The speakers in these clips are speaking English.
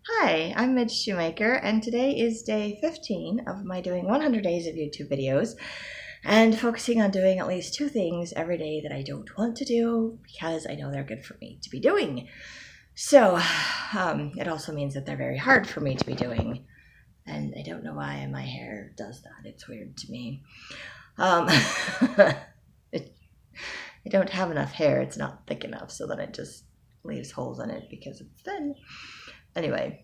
Hi, I'm Midge Shoemaker, and today is day 15 of my doing 100 days of YouTube videos and focusing on doing at least 2 things every day that I don't want to do because I know they're good for me to be doing. So, it also means that they're very hard for me to be doing, and I don't know why my hair does that. It's weird to me. I don't have enough hair. It's not thick enough, so then it just leaves holes in it because it's thin. Anyway,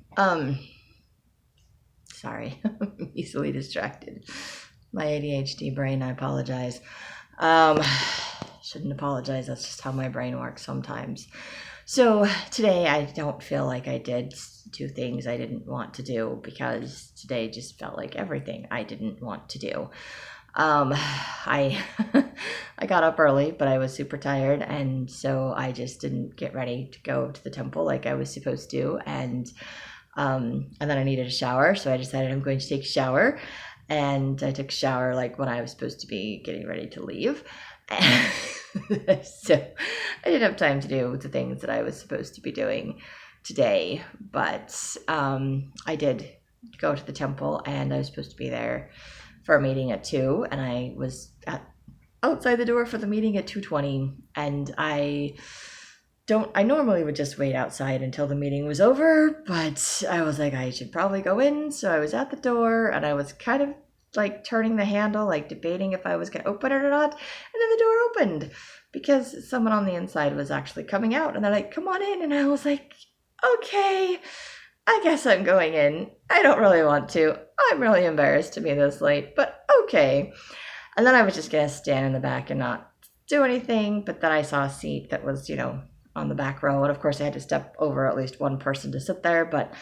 sorry, I'm easily distracted. My ADHD brain, I apologize. Shouldn't apologize, that's just how my brain works sometimes. So today I don't feel like I did 2 things I didn't want to do because today just felt like everything I didn't want to do. I I got up early, but I was super tired, and so I just didn't get ready to go to the temple like I was supposed to, and then I needed a shower, so I decided I'm going to take a shower, and I took a shower like when I was supposed to be getting ready to leave. So I didn't have time to do the things that I was supposed to be doing today, but I did go to the temple, and I was supposed to be there for a meeting at 2, and I was outside the door for the meeting at 2:20, and I normally would just wait outside until the meeting was over, but I was like, I should probably go in, so I was at the door, and I was kind of like turning the handle, like debating if I was going to open it or not, and then the door opened because someone on the inside was actually coming out, and they're like, come on in, and I was like, okay, I guess I'm going in. I don't really want to. I'm really embarrassed to be this late, but okay. And then I was just going to stand in the back and not do anything, but then I saw a seat that was, on the back row, and of course I had to step over at least one person to sit there, but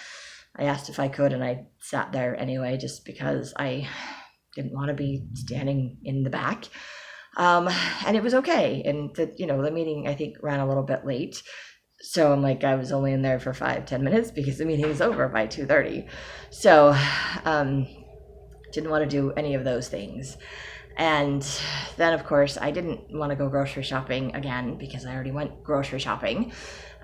I asked if I could, and I sat there anyway, just because I didn't want to be standing in the back. And it was okay, and the meeting, I think, ran a little bit late. So I'm like, I was only in there for 5-10 minutes because the meeting was over by 2:30. So didn't want to do any of those things. And then, of course, I didn't want to go grocery shopping again because I already went grocery shopping,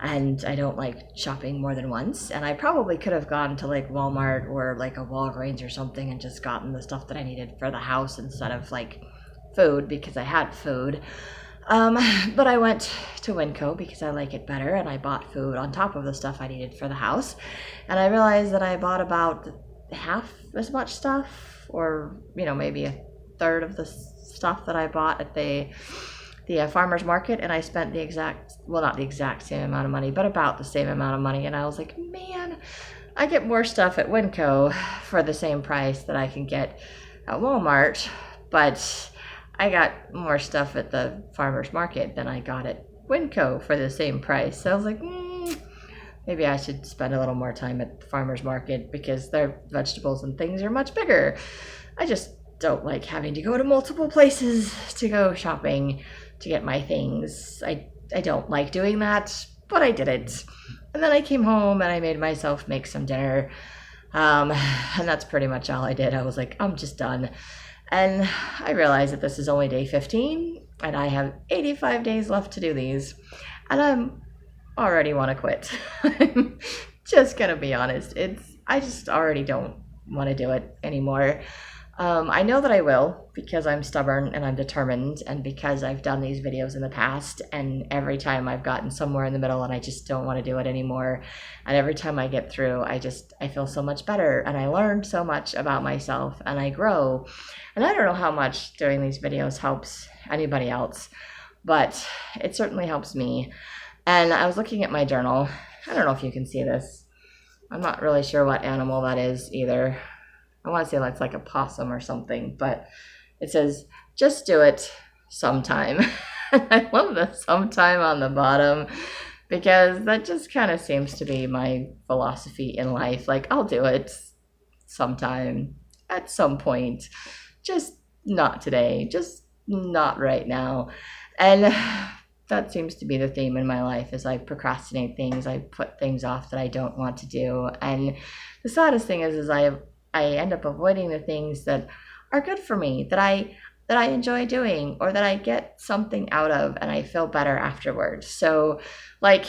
and I don't like shopping more than once. And I probably could have gone to like Walmart or like a Walgreens or something and just gotten the stuff that I needed for the house instead of like food, because I had food. But I went to Winco because I like it better, and I bought food on top of the stuff I needed for the house. And I realized that I bought about half as much stuff, or maybe a third of the stuff that I bought at the farmer's market, and I spent not the exact same amount of money, but about the same amount of money. And I was like, man, I get more stuff at Winco for the same price that I can get at Walmart, but I got more stuff at the farmer's market than I got at Winco for the same price. So I was like, maybe I should spend a little more time at the farmer's market because their vegetables and things are much bigger. I just don't like having to go to multiple places to go shopping to get my things. I don't like doing that, but I did it. And then I came home and I made myself make some dinner. And that's pretty much all I did. I was like, I'm just done. And I realized that this is only day 15, and I have 85 days left to do these, and I'm already want to quit. I'm just gonna be honest. I just already don't want to do it anymore. I know that I will because I'm stubborn and I'm determined, and because I've done these videos in the past, and every time I've gotten somewhere in the middle and I just don't want to do it anymore, and every time I get through, I feel so much better, and I learn so much about myself, and I grow. And I don't know how much doing these videos helps anybody else, but it certainly helps me. And I was looking at my journal. I don't know if you can see this. I'm not really sure what animal that is either. I want to say that's like a possum or something, but it says, just do it sometime. I love the sometime on the bottom because that just kind of seems to be my philosophy in life. Like, I'll do it sometime, at some point, just not today, just not right now. And that seems to be the theme in my life, is I procrastinate things, I put things off that I don't want to do. And the saddest thing is I end up avoiding the things that are good for me, that I that I enjoy doing or that I get something out of and I feel better afterwards. So, like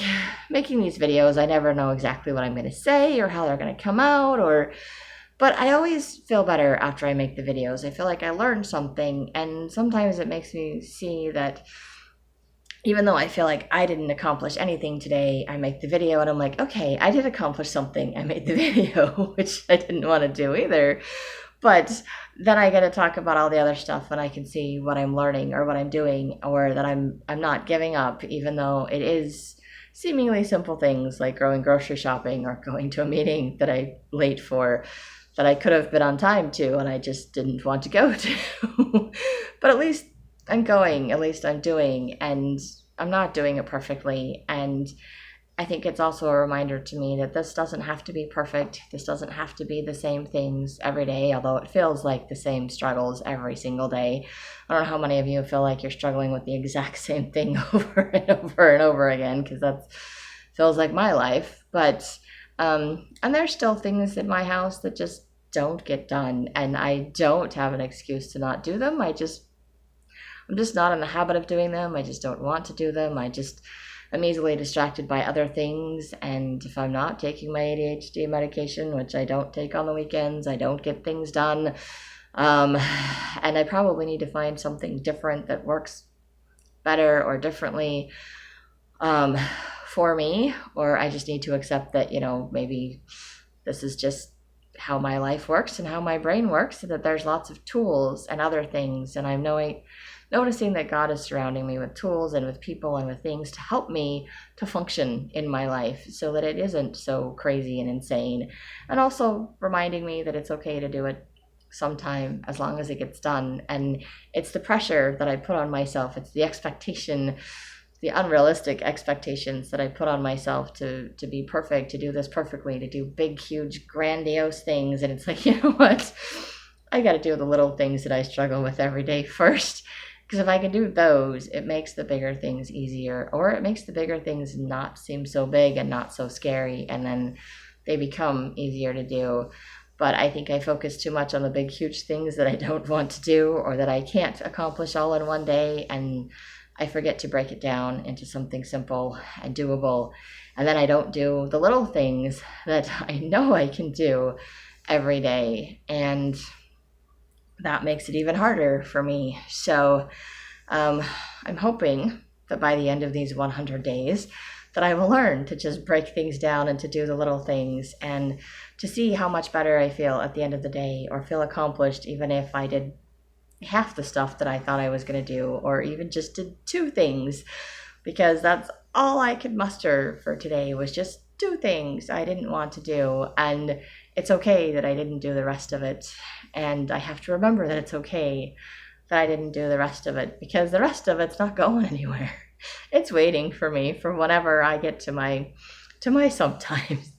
making these videos, I never know exactly what I'm going to say or how they're going to come out, but I always feel better after I make the videos. I feel like I learned something, and sometimes it makes me see that even though I feel like I didn't accomplish anything today, I make the video and I'm like, okay, I did accomplish something. I made the video, which I didn't want to do either. But then I get to talk about all the other stuff and I can see what I'm learning or what I'm doing, or that I'm not giving up, even though it is seemingly simple things like going grocery shopping or going to a meeting that I'm late for, that I could have been on time to and I just didn't want to go to. But at least I'm going, at least I'm doing, and I'm not doing it perfectly. And I think it's also a reminder to me that this doesn't have to be perfect. This doesn't have to be the same things every day, although it feels like the same struggles every single day. I don't know how many of you feel like you're struggling with the exact same thing over and over and over again, because that feels like my life. But, and there's still things in my house that just don't get done, and I don't have an excuse to not do them. I'm just not in the habit of doing them. I just don't want to do them. I'm easily distracted by other things, and if I'm not taking my ADHD medication, which I don't take on the weekends, I don't get things done. And I probably need to find something different that works better or differently for me, or I just need to accept that, maybe this is just how my life works and how my brain works, and that there's lots of tools and other things, and I'm noticing that God is surrounding me with tools and with people and with things to help me to function in my life so that it isn't so crazy and insane. And also reminding me that it's okay to do it sometime as long as it gets done. And it's the pressure that I put on myself. It's the expectation, the unrealistic expectations that I put on myself to be perfect, to do this perfectly, to do big, huge, grandiose things. And it's like, you know what? I got to do the little things that I struggle with every day first. Because if I can do those, it makes the bigger things easier, or it makes the bigger things not seem so big and not so scary, and then they become easier to do. But I think I focus too much on the big, huge things that I don't want to do or that I can't accomplish all in one day, and I forget to break it down into something simple and doable. And then I don't do the little things that I know I can do every day, and that makes it even harder for me. So I'm hoping that by the end of these 100 days that I will learn to just break things down and to do the little things, and to see how much better I feel at the end of the day, or feel accomplished even if I did half the stuff that I thought I was going to do, or even just did 2 things, because that's all I could muster for today was just 2 things I didn't want to do. And it's okay that I didn't do the rest of it. And I have to remember that it's okay that I didn't do the rest of it, because the rest of it's not going anywhere. It's waiting for me for whenever I get to my sometimes,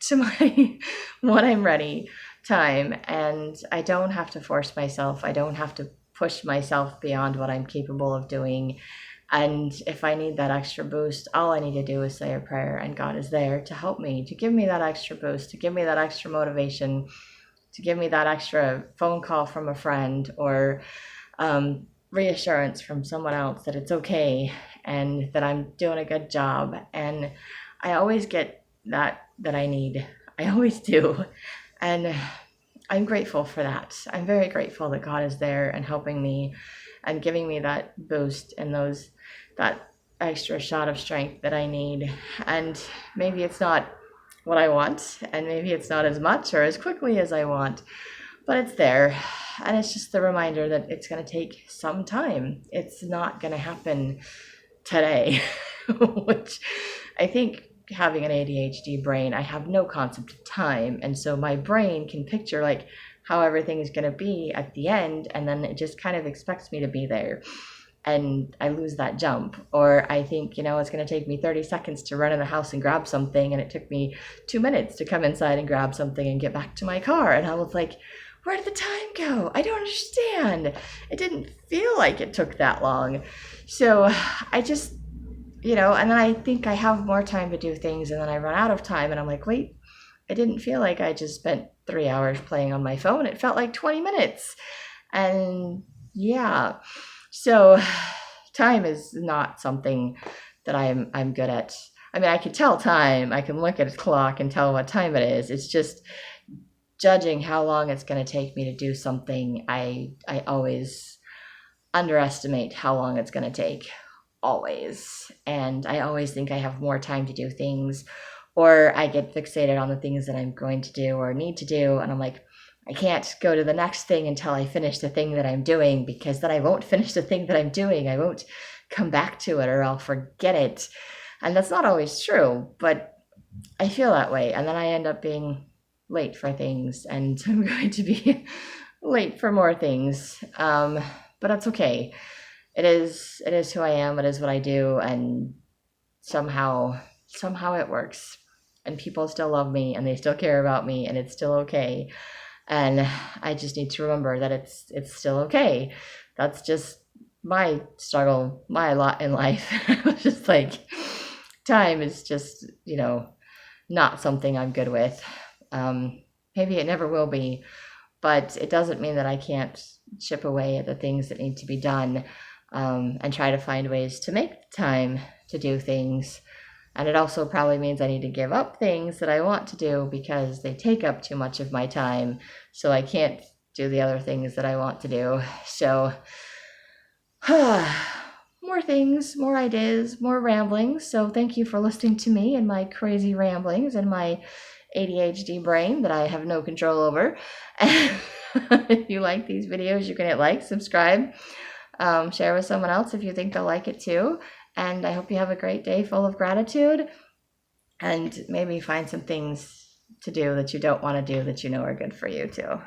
to my when I'm ready time. And I don't have to force myself. I don't have to push myself beyond what I'm capable of doing. And if I need that extra boost, all I need to do is say a prayer, and God is there to help me, to give me that extra boost, to give me that extra motivation, to give me that extra phone call from a friend, or reassurance from someone else that it's okay and that I'm doing a good job. And I always get that I need. I always do. And I'm grateful for that. I'm very grateful that God is there and helping me and giving me that boost and that extra shot of strength that I need. And maybe it's not what I want, and maybe it's not as much or as quickly as I want, but it's there. And it's just the reminder that it's going to take some time. It's not going to happen today, which I think, having an ADHD brain, I have no concept of time. And so my brain can picture like how everything is going to be at the end, and then it just kind of expects me to be there. And I lose that jump. Or I think, it's going to take me 30 seconds to run in the house and grab something, and it took me 2 minutes to come inside and grab something and get back to my car. And I was like, where did the time go? I don't understand. It didn't feel like it took that long. So I just, and then I think I have more time to do things, and then I run out of time, and I'm like, wait, it didn't feel like I just spent 3 hours playing on my phone. It felt like 20 minutes. And Yeah. So time is not something that I'm good at. I mean, I can tell time. I can look at a clock and tell what time it is. It's just judging how long it's going to take me to do something. I always underestimate how long it's going to take. Always. And I always think I have more time to do things, or I get fixated on the things that I'm going to do or need to do, and I'm like, I can't go to the next thing until I finish the thing that I'm doing, because then I won't finish the thing that I'm doing. I won't come back to it, or I'll forget it. And that's not always true, but I feel that way. And then I end up being late for things, and I'm going to be late for more things. But that's okay. It is who I am. It is what I do, and somehow it works. And people still love me, and they still care about me, and it's still okay. And I just need to remember that it's still okay. That's just my struggle, my lot in life. I was just like, time is just, not something I'm good with. Maybe it never will be, but it doesn't mean that I can't chip away at the things that need to be done, and try to find ways to make time to do things. And it also probably means I need to give up things that I want to do because they take up too much of my time, so I can't do the other things that I want to do. So, more things, more ideas, more ramblings. So thank you for listening to me and my crazy ramblings and my ADHD brain that I have no control over. If you like these videos, you can hit like, subscribe, share with someone else if you think they'll like it too. And I hope you have a great day full of gratitude, and maybe find some things to do that you don't want to do that you know are good for you too.